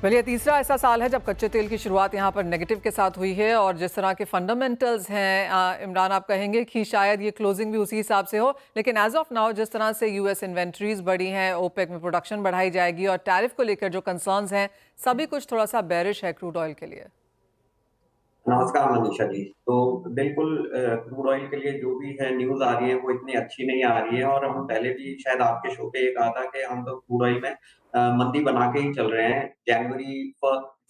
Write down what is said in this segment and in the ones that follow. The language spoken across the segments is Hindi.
चलिए, तीसरा ऐसा साल है जब कच्चे तेल की शुरुआत यहाँ पर नेगेटिव के साथ हुई है और जिस तरह के फंडामेंटल्स हैं इमरान, आप कहेंगे कि शायद ये क्लोजिंग भी उसी हिसाब से हो, लेकिन एज ऑफ नाउ जिस तरह से यूएस इन्वेंट्रीज बढ़ी हैं, ओपेक में प्रोडक्शन बढ़ाई जाएगी और टैरिफ को लेकर जो कंसर्न्स हैं, सभी कुछ थोड़ा सा बेरिश है क्रूड ऑयल के लिए। नमस्कार मनीषा जी। तो बिल्कुल क्रूड ऑयल के लिए जो भी है न्यूज़ आ रही है वो इतनी अच्छी नहीं आ रही है और हम पहले भी शायद आपके शो पे ये कहा था कि हम तो क्रूड ऑयल में मंदी बना के ही चल रहे हैं। जनवरी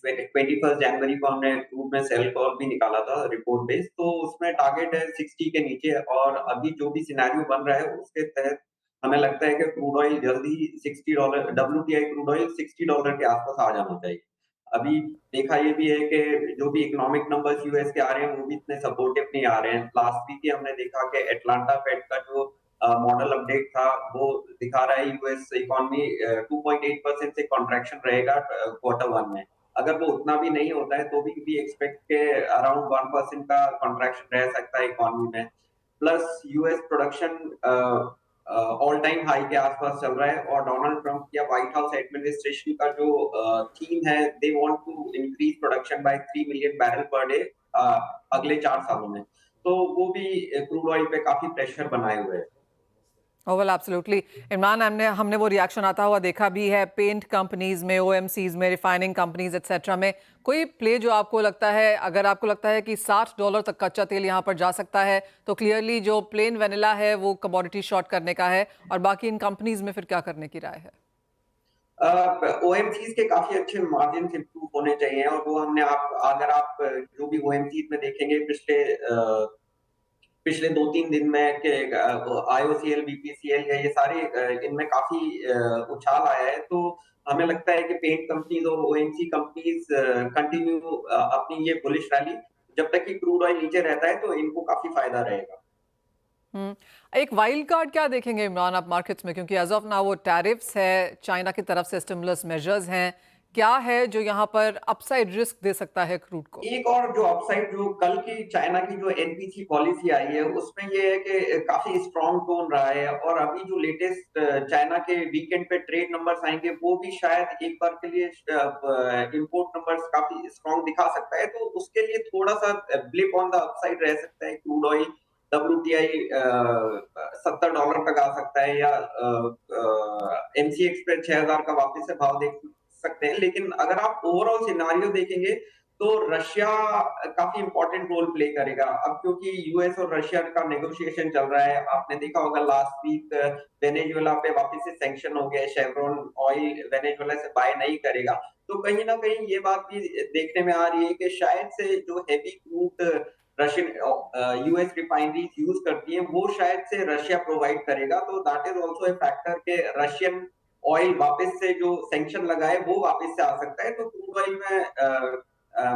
21 जनवरी को हमने क्रूड में सेल कॉल भी निकाला था रिपोर्ट बेस, तो उसमें टारगेट है 60 के नीचे और अभी जो भी सिनेरियो बन रहा है उसके तहत हमें लगता है कि क्रूड ऑयल जल्दी ही $60 डब्ल्यूटीआई क्रूड ऑयल $60 के आसपास आ जाना चाहिए। अभी देखा ये भी है कि जो भी इकोनॉमिक नंबर्स यूएस के आ रहे हैं वो भी इतने सपोर्टिव नहीं आ रहे हैं। लास्ट वीक ही हमने देखा कि एटलांटा फेड का जो मॉडल अपडेट था वो दिखा रहा है यूएस इकोनॉमी 2.8% से कॉन्ट्रैक्शन रहेगा क्वार्टर वन में। अगर वो उतना भी नहीं होता है तो भी एक्सपेक्ट के अराउंड 1% का कॉन्ट्रैक्शन रह सकता है इकोनॉमी में। Plus US production all time high के आसपास चल रहा है और डोनाल्ड ट्रंप या व्हाइट हाउस एडमिनिस्ट्रेशन का जो थीम है, they want to increase production by 3 million barrel per day अगले 4 सालों में। तो वो भी क्रूड ऑयल पे काफी प्रेशर बनाए हुए है। वेल एब्सोल्युटली इमरान, हमने हमने वो रिएक्शन आता हुआ देखा भी है पेंट कंपनीज में, ओएमसीज में, रिफाइनिंग कंपनीज एक्सेट्रा में। कोई प्ले जो आपको लगता है, अगर आपको लगता है कि $60 तक कच्चा तेल यहाँ पर जा सकता है, तो क्लियरली जो प्लेन वेनिला है वो कमोडिटी शॉर्ट करने का है, और बाकी इन कंपनीज में फिर क्या करने की राय है? ओएमसीज के काफी अच्छे मार्जिन इंप्रूव होने चाहिए और वो हमने आप अगर आप जो भी ओएमसीज में देखेंगे पिछले 2-3 दिन में कि आईओसीएल, बीपीसीएल या ये सारे इनमें काफ़ी उछाल आया है। तो हमें लगता है कि पेंट कंपनीज़ और ओएमसी कंपनीज़ कंटिन्यू अपनी ये बुलिश रैली जब तक कि क्रूड ऑयल नीचे रहता है तो इनको काफ़ी फ़ायदा रहेगा। एक वाइल्ड कार्ड क्या देखेंगे इमरान आप मार्केट्स में, क्योंकि एज ऑफ नाउ वो टैरिफ्स है, चाइना की तरफ से स्टिमुलस मेजर्स हैं, क्या है जो यहाँ पर अपसाइड रिस्क दे सकता है क्रूड को? एक और जो अपसाइड जो कल की चाइना की जो एनपीसी पॉलिसी आई है उसमें ये है कि काफी स्ट्रॉन्ग टोन रहा है और अभी जो लेटेस्ट चाइना के वीकेंड पे ट्रेड नंबर्स आएंगे वो भी शायद एक बार के लिए इंपोर्ट नंबर्स काफी स्ट्रॉन्ग दिखा सकता है, तो उसके लिए थोड़ा सा ब्लिप ऑन द अपसाइड रह सकता है। क्रूड ऑयल डब्ल्यूटीआई $70 तक आ सकता है या एमसीएक्स पे 6000 का वापस से भाव देख सकते हैं। लेकिन अगर आप ओवरऑल सिनेरियो देखेंगे तो रशिया काफी इंपॉर्टेंट रोल प्ले करेगा। अब क्योंकि यूएस और रशिया का नेगोशिएशन चल रहा है, आपने देखा होगा लास्ट वीक वेनेजुएला पे वापस से सैंक्शन हो गए, शेवरॉन ऑयल वेनेजुएला से बाय नहीं करेगा। तो कहीं ना कहीं ये बात भी देखने में आ रही है कि शायद से जो heavy crude Russian US refineries use करती हैं वो शायद से रशिया प्रोवाइड करेगा। तो that is also a factor के रशियन ऑयल वापस से जो सैंक्शन लगा है वो वापस से आ सकता है, तो क्रूड ऑयल में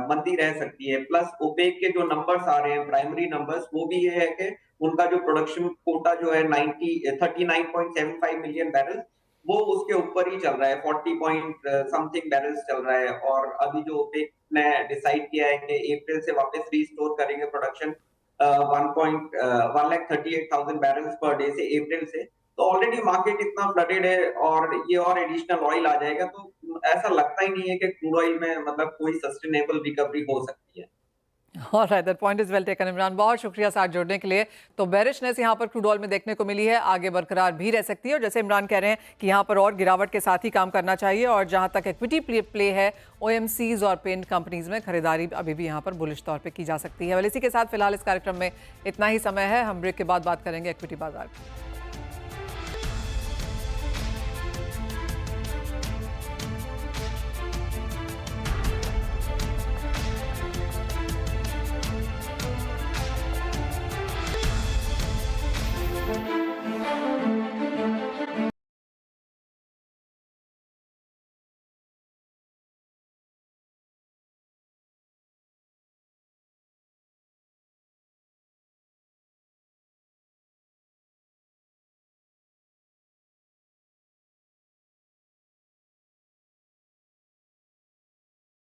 मंदी रह सकती है। प्लस ओपेक के जो नंबर्स आ रहे हैं प्राइमरी नंबर्स, वो भी ये है कि उनका जो प्रोडक्शन कोटा जो है 39.75 मिलियन बैरल वो उसके ऊपर ही चल रहा है, 40 पॉइंट समथिंग बैरल्स चल रहा है। और अभी जो ओपेक ने डिसाइड किया है कि अप्रैल से वापस रीस्टोर करेंगे प्रोडक्शन 1,38,000 बैरल्स पर डे से अप्रैल से, तो ऑलरेडी मार्केट इतना फ्लडेड है और ये और एडिशनल ऑयल आ जाएगा तो ऐसा लगता ही नहीं है कि क्रूड ऑयल में मतलब कोई सस्टेनेबल रिकवरी हो सकती है। Alright, that point is well taken Imran, बहुत शुक्रिया साथ जोड़ने के लिए। तो बेरिशनेस यहाँ पर क्रूड ऑयल में देखने को मिली है, आगे बरकरार भी रह सकती है, और जैसे इमरान कह रहे हैं कि यहाँ पर और गिरावट के साथ ही काम करना चाहिए, और जहाँ तक इक्विटी प्ले है ओएमसीज और पेंट कंपनीज में खरीदारी अभी भी यहाँ पर बुलिश तौर पर की जा सकती है। वेल, इसी के साथ फिलहाल इस कार्यक्रम में इतना ही समय है, हम ब्रेक के बाद बात करेंगे इक्विटी बाजार की।